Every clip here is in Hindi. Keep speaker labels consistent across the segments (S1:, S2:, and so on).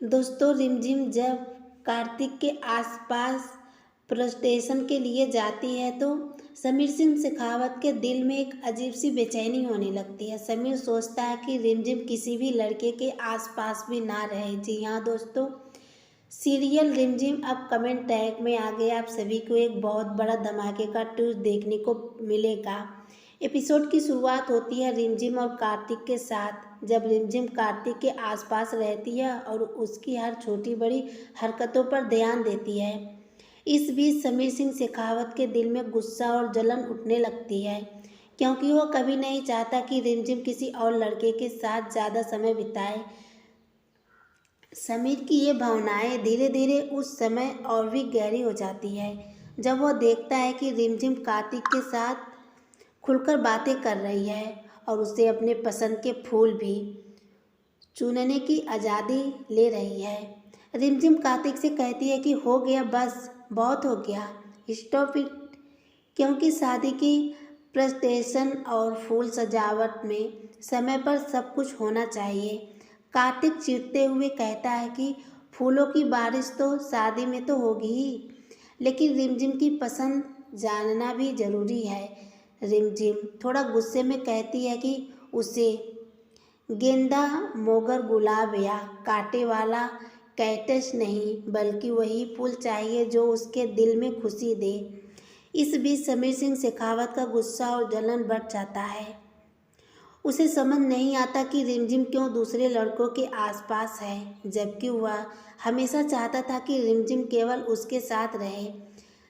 S1: दोस्तों, रिमझिम जब कार्तिक के आसपास प्रोस्टेशन के लिए जाती है तो समीर सिंह शेखावत के दिल में एक अजीब सी बेचैनी होने लगती है। समीर सोचता है कि रिमझिम किसी भी लड़के के आसपास भी ना रहे। जी हाँ दोस्तों, सीरियल रिमझिम अब कमेंट टैग में आ गए। आप सभी को एक बहुत बड़ा धमाके का ट्विस्ट देखने को मिलेगा। एपिसोड की शुरुआत होती है रिमझिम और कार्तिक के साथ, जब रिमझिम कार्तिक के आसपास रहती है और उसकी हर छोटी बड़ी हरकतों पर ध्यान देती है। इस बीच समीर सिंह शेखावत के दिल में गुस्सा और जलन उठने लगती है, क्योंकि वो कभी नहीं चाहता कि रिमझिम किसी और लड़के के साथ ज़्यादा समय बिताए। समीर की ये भावनाएं धीरे धीरे उस समय और भी गहरी हो जाती है जब वह देखता है कि रिमझिम कार्तिक के साथ खुलकर बातें कर रही है और उसे अपने पसंद के फूल भी चुनने की आज़ादी ले रही है। रिमझिम कार्तिक से कहती है कि हो गया, बस बहुत हो गया, स्टॉप इट, क्योंकि शादी की प्रेजेंटेशन और फूल सजावट में समय पर सब कुछ होना चाहिए। कार्तिक चिढ़ते हुए कहता है कि फूलों की बारिश तो शादी में तो होगी ही, लेकिन रिमझिम की पसंद जानना भी ज़रूरी है। रिमझिम थोड़ा गुस्से में कहती है कि उसे गेंदा, मोगर, गुलाब या कांटे वाला कैक्टस नहीं, बल्कि वही फूल चाहिए जो उसके दिल में खुशी दे। इस बीच समीर सिंह शेखावत का गुस्सा और जलन बढ़ जाता है। उसे समझ नहीं आता कि रिमझिम क्यों दूसरे लड़कों के आसपास है, जबकि वह हमेशा चाहता था कि रिमझिम केवल उसके साथ रहे।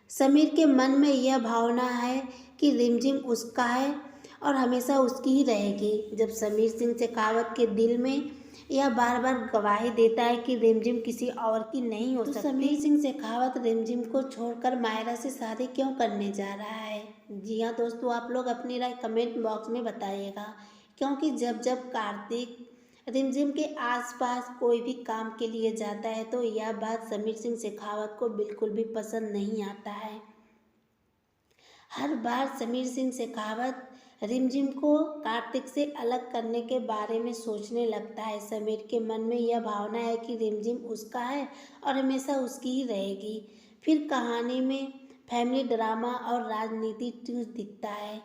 S1: समीर के मन में यह भावना है कि रिमझिम उसका है और हमेशा उसकी ही रहेगी, जब समीर सिंह शेखावत के दिल में यह बार बार गवाही देता है कि रिमझिम किसी और की नहीं हो सकती। समीर सिंह शेखावत रिमझिम को छोड़कर मायरा से शादी क्यों करने जा रहा है? जी हाँ दोस्तों, आप लोग अपनी राय कमेंट बॉक्स में बताइएगा, क्योंकि जब जब कार्तिक रिमझिम के आसपास कोई भी काम के लिए जाता है तो यह बात समीर सिंह शेखावत को बिल्कुल भी पसंद नहीं आता है। हर बार समीर सिंह शेखावत रिमझिम को कार्तिक से अलग करने के बारे में सोचने लगता है। समीर के मन में यह भावना है कि रिमझिम उसका है और हमेशा उसकी ही रहेगी। फिर कहानी में फैमिली ड्रामा और राजनीति ट्विस्ट दिखता है।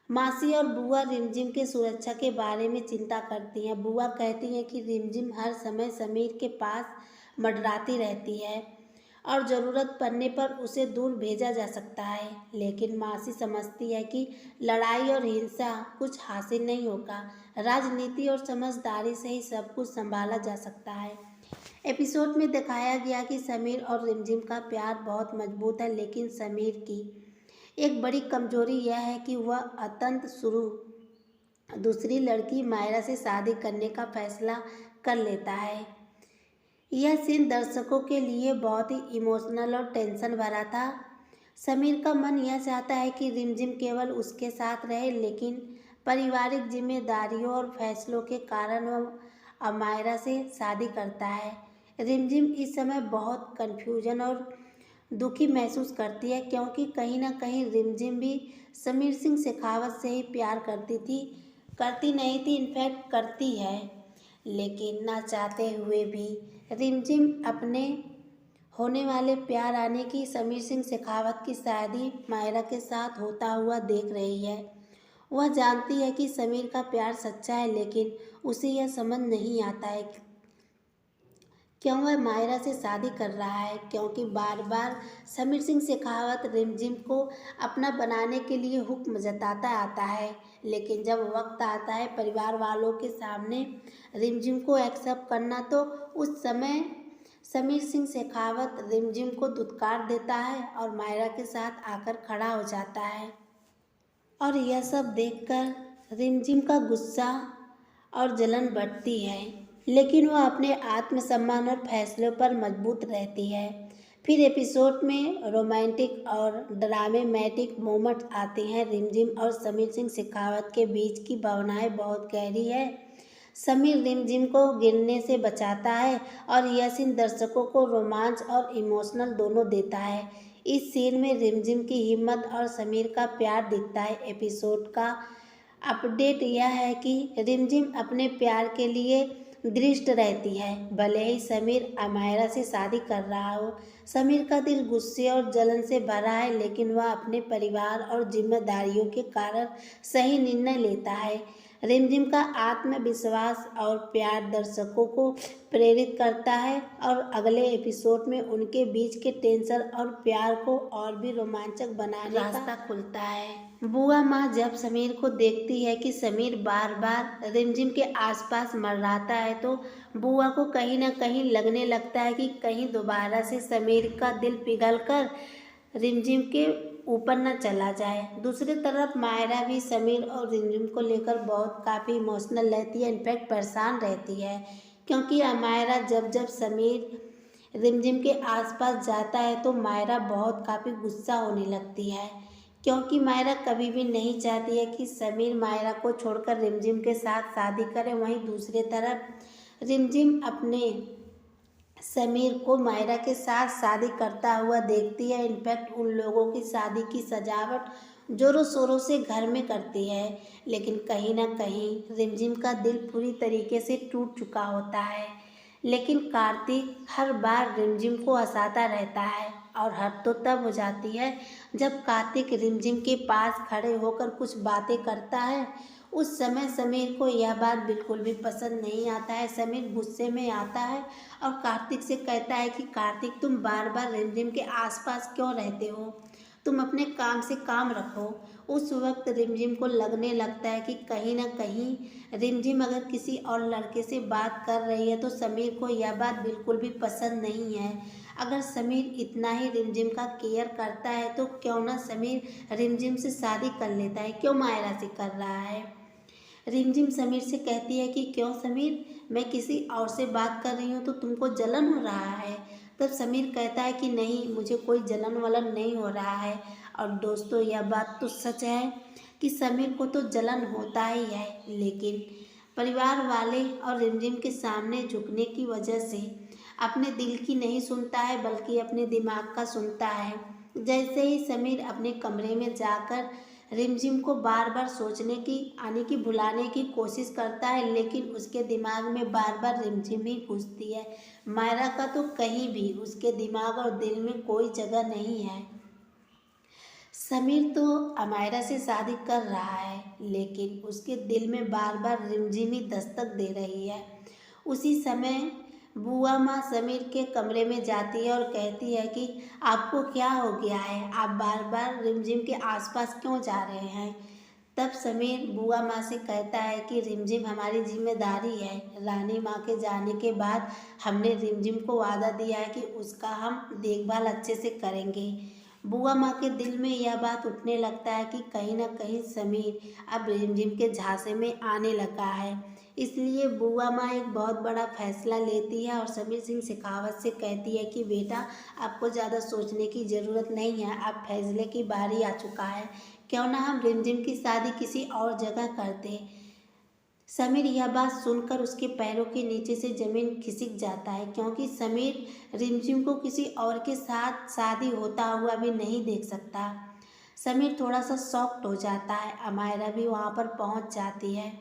S1: मासी और बुआ रिमझिम के सुरक्षा के बारे में चिंता करती हैं। बुआ कहती हैं कि रिमझिम हर समय समीर के पास मंडराती रहती है और ज़रूरत पड़ने पर उसे दूर भेजा जा सकता है, लेकिन मासी समझती है कि लड़ाई और हिंसा कुछ हासिल नहीं होगा। राजनीति और समझदारी से ही सब कुछ संभाला जा सकता है। एपिसोड में दिखाया गया कि समीर और रिमझिम का प्यार बहुत मजबूत है, लेकिन समीर की एक बड़ी कमजोरी यह है कि वह अत्यंत शुरू दूसरी लड़की मायरा से शादी करने का फैसला कर लेता है। यह सीन दर्शकों के लिए बहुत ही इमोशनल और टेंशन भरा था। समीर का मन यह चाहता है कि रिमझिम केवल उसके साथ रहे, लेकिन पारिवारिक जिम्मेदारियों और फैसलों के कारण वह मायरा से शादी करता है। रिमझिम इस समय बहुत कन्फ्यूजन और दुखी महसूस करती है, क्योंकि कहीं ना कहीं रिमझिम भी समीर सिंह शेखावत से ही प्यार करती नहीं थी, इनफैक्ट करती है, लेकिन ना चाहते हुए भी रिमझिम अपने होने वाले प्यार आने की समीर सिंह शेखावत की शादी मायरा के साथ होता हुआ देख रही है। वह जानती है कि समीर का प्यार सच्चा है, लेकिन उसे यह समझ नहीं आता है क्यों वह मायरा से शादी कर रहा है, क्योंकि बार बार समीर सिंह शेखावत रिमझिम को अपना बनाने के लिए हुक्म जताता आता है, लेकिन जब वक्त आता है परिवार वालों के सामने रिमझिम को एक्सेप्ट करना, तो उस समय समीर सिंह शेखावत रिमझिम को धुतकार देता है और मायरा के साथ आकर खड़ा हो जाता है। और यह सब देखकर रिमझिम का गुस्सा और जलन बढ़ती है, लेकिन वह अपने आत्मसम्मान और फैसलों पर मजबूत रहती है। फिर एपिसोड में रोमांटिक और ड्रामेटिक मोमेंट्स आते हैं। रिमझिम और समीर सिंह शेखावत के बीच की भावनाएं बहुत गहरी है। समीर रिमझिम को गिरने से बचाता है और यह सीन दर्शकों को रोमांच और इमोशनल दोनों देता है। इस सीन में रिमझिम की हिम्मत और समीर का प्यार दिखता है। एपिसोड का अपडेट यह है कि रिमझिम अपने प्यार के लिए दृष्ट रहती है। भले ही समीर अमायरा से शादी कर रहा हो, समीर का दिल गुस्से और जलन से भरा है, लेकिन वह अपने परिवार और जिम्मेदारियों के कारण सही निर्णय लेता है। रिमझिम का आत्मविश्वास और प्यार दर्शकों को प्रेरित करता है और अगले एपिसोड में उनके बीच के टेंशन और प्यार को और भी रोमांचक बनाने का रास्ता खुलता है। बुआ माँ जब समीर को देखती है कि समीर बार बार रिमझिम के आसपास मंडराता है, तो बुआ को कहीं ना कहीं लगने लगता है कि कहीं दोबारा से समीर का दिल पिघलकर रिमझिम के ऊपर न चला जाए। दूसरी तरफ मायरा भी समीर और रिमझिम को लेकर बहुत काफ़ी इमोशनल रहती है, इनफैक्ट परेशान रहती है, क्योंकि मायरा जब जब समीर रिमझिम के आसपास जाता है तो मायरा बहुत काफ़ी गुस्सा होने लगती है, क्योंकि मायरा कभी भी नहीं चाहती है कि समीर मायरा को छोड़कर रिमझिम के साथ शादी करे। वहीं दूसरी तरफ रिमझिम अपने समीर को मायरा के साथ शादी करता हुआ देखती है। इनफैक्ट उन लोगों की शादी की सजावट जोरों शोरों से घर में करती है, लेकिन कहीं ना कहीं रिमझिम का दिल पूरी तरीके से टूट चुका होता है। लेकिन कार्तिक हर बार रिमझिम को हंसाता रहता है और हद तो तब हो जाती है जब कार्तिक रिमझिम के पास खड़े होकर कुछ बातें करता है। उस समय समीर को यह बात बिल्कुल भी पसंद नहीं आता है। समीर गुस्से में आता है और कार्तिक से कहता है कि कार्तिक, तुम बार बार रिमझिम के आसपास क्यों रहते हो, तुम अपने काम से काम रखो। उस वक्त रिमझिम को लगने लगता है कि कहीं ना कहीं रिमझिम अगर किसी और लड़के से बात कर रही है तो समीर को यह बात बिल्कुल भी पसंद नहीं है। अगर समीर इतना ही रिमझिम का केयर करता है तो क्यों ना समीर रिमझिम से शादी कर लेता है, क्यों मायरा से कर रहा है। रिमझिम समीर से कहती है कि क्यों समीर, मैं किसी और से बात कर रही हूँ तो तुमको जलन हो रहा है। तब समीर कहता है कि नहीं, मुझे कोई जलन वलन नहीं हो रहा है। और दोस्तों, यह बात तो सच है कि समीर को तो जलन होता ही है, लेकिन परिवार वाले और रिमझिम के सामने झुकने की वजह से अपने दिल की नहीं सुनता है, बल्कि अपने दिमाग का सुनता है। जैसे ही समीर अपने कमरे में जाकर रिमझिम को बार बार सोचने की भुलाने की कोशिश करता है, लेकिन उसके दिमाग में बार बार रिमझिम ही घुसती है। मायरा का तो कहीं भी उसके दिमाग और दिल में कोई जगह नहीं है। समीर तो अमायरा से शादी कर रहा है, लेकिन उसके दिल में बार बार रिमझिम ही दस्तक दे रही है। उसी समय बुआ माँ समीर के कमरे में जाती है और कहती है कि आपको क्या हो गया है, आप बार बार रिमझिम के आसपास क्यों जा रहे हैं। तब समीर बुआ माँ से कहता है कि रिमझिम हमारी जिम्मेदारी है। रानी माँ के जाने के बाद हमने रिमझिम को वादा दिया है कि उसका हम देखभाल अच्छे से करेंगे। बुआ माँ के दिल में यह बात उठने लगता है कि कहीं ना कहीं समीर अब रिमझिम के झांसे में आने लगा है। इसलिए बुआ माँ एक बहुत बड़ा फैसला लेती है और समीर सिंह शेखावत से कहती है कि बेटा, आपको ज़्यादा सोचने की ज़रूरत नहीं है, अब फैसले की बारी आ चुका है, क्यों ना हम रिमझिम की शादी किसी और जगह कर दें। समीर यह बात सुनकर उसके पैरों के नीचे से ज़मीन खिसक जाता है, क्योंकि समीर रिमझिम को किसी और के साथ शादी होता हुआ भी नहीं देख सकता। समीर थोड़ा सा शॉक्ड हो जाता है। अमायरा भी वहाँ पर पहुँच जाती है।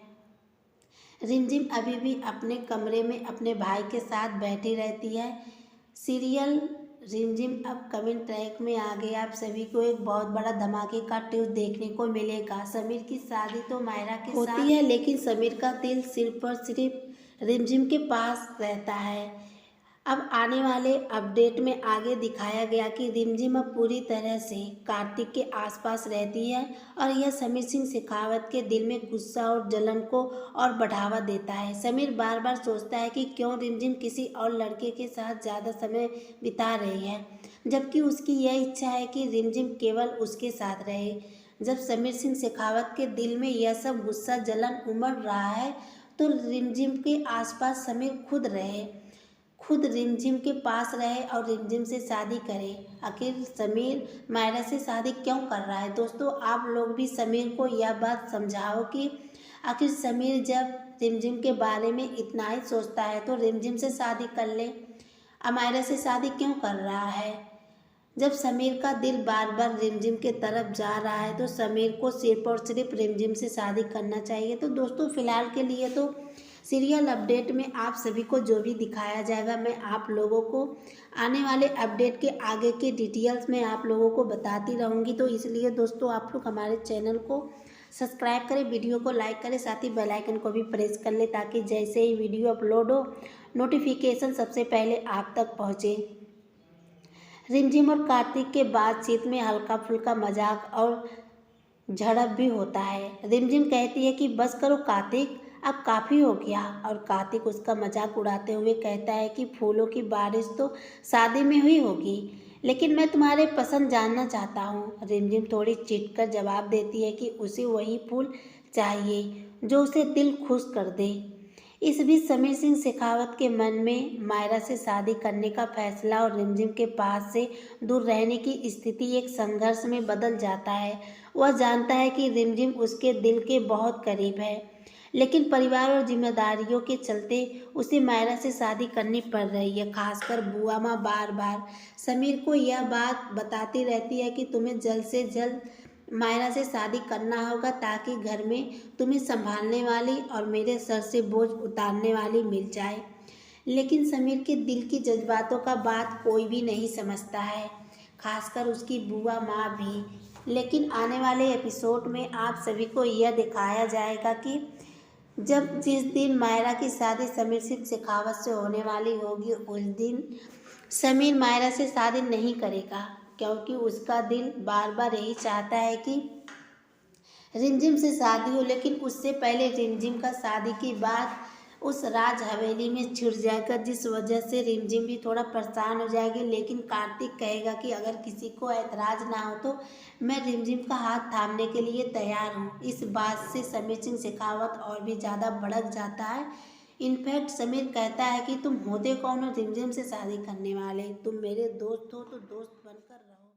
S1: रिमझिम अभी भी अपने कमरे में अपने भाई के साथ बैठी रहती है। सीरियल रिमझिम अब कमिंग ट्रैक में आ गए। आप सभी को एक बहुत बड़ा धमाके का ट्विस्ट देखने को मिलेगा। समीर की शादी तो मायरा के साथ होती है, लेकिन समीर का दिल सिर्फ और सिर्फ रिमझिम के पास रहता है। अब आने वाले अपडेट में आगे दिखाया गया कि रिमझिम अब पूरी तरह से कार्तिक के आसपास रहती है और यह समीर सिंह शेखावत के दिल में गुस्सा और जलन को और बढ़ावा देता है। समीर बार बार सोचता है कि क्यों रिमझिम किसी और लड़के के साथ ज़्यादा समय बिता रही है, जबकि उसकी यह इच्छा है कि रिमझिम केवल उसके साथ रहे। जब समीर सिंह शेखावत के दिल में यह सब गुस्सा जलन उमड़ रहा है, तो रिमझिम के आसपास समीर खुद रिमझिम के पास रहे और रिमझिम से शादी करे। आखिर समीर मायरा से शादी क्यों कर रहा है। दोस्तों, आप लोग भी समीर को यह बात समझाओ कि आखिर समीर जब रिमझिम के बारे में इतना ही सोचता है तो रिमझिम से शादी कर ले, अमायरा से शादी क्यों कर रहा है। जब समीर का दिल बार बार रिमझिम के तरफ जा रहा है तो समीर को सिर्फ और सिर्फ रिमझिम से शादी करना चाहिए। तो दोस्तों, फिलहाल के लिए तो सीरियल अपडेट में आप सभी को जो भी दिखाया जाएगा मैं आप लोगों को आने वाले अपडेट के आगे के डिटेल्स में आप लोगों को बताती रहूँगी। तो इसलिए दोस्तों आप लोग हमारे चैनल को सब्सक्राइब करें, वीडियो को लाइक करें, साथ ही बेल आइकन को भी प्रेस कर लें ताकि जैसे ही वीडियो अपलोड हो नोटिफिकेशन सबसे पहले आप तक पहुँचे। रिमझिम और कार्तिक के बातचीत में हल्का फुल्का मजाक और झड़प भी होता है। रिमझिम कहती है कि बस करो कार्तिक, अब काफ़ी हो गया, और कार्तिक उसका मजाक उड़ाते हुए कहता है कि फूलों की बारिश तो शादी में हुई होगी, लेकिन मैं तुम्हारे पसंद जानना चाहता हूँ। रिमझिम थोड़ी चिढ़ कर जवाब देती है कि उसे वही फूल चाहिए जो उसे दिल खुश कर दे। इस बीच समीर सिंह शेखावत के मन में मायरा से शादी करने का फैसला और रिमझिम के पास से दूर रहने की स्थिति एक संघर्ष में बदल जाता है। वह जानता है कि रिमझिम उसके दिल के बहुत करीब है, लेकिन परिवार और जिम्मेदारियों के चलते उसे मायरा से शादी करनी पड़ रही है। खासकर बुआ माँ बार बार समीर को यह बात बताती रहती है कि तुम्हें जल्द से जल्द मायरा से शादी करना होगा ताकि घर में तुम्हें संभालने वाली और मेरे सर से बोझ उतारने वाली मिल जाए। लेकिन समीर के दिल की जज्बातों का बात कोई भी नहीं समझता है, खासकर उसकी बुआ माँ भी। लेकिन आने वाले एपिसोड में आप सभी को यह दिखाया जाएगा कि जिस दिन मायरा की शादी समीर सिंह शेखावत से होने वाली होगी उस दिन समीर मायरा से शादी नहीं करेगा, क्योंकि उसका दिल बार बार यही चाहता है कि रिमझिम से शादी हो। लेकिन उससे पहले रिमझिम का शादी की बात उस राज हवेली में छिड़ जाएगा, जिस वजह से रिमझिम भी थोड़ा परेशान हो जाएगी। लेकिन कार्तिक कहेगा कि अगर किसी को ऐतराज़ ना हो तो मैं रिमझिम का हाथ थामने के लिए तैयार हूँ। इस बात से समीर सिंह शेखावत और भी ज़्यादा भड़क जाता है। इनफैक्ट समीर कहता है कि तुम होते कौन हो रिमझिम से शादी करने वाले, तुम मेरे दोस्त हो तो दोस्त बनकर रहो।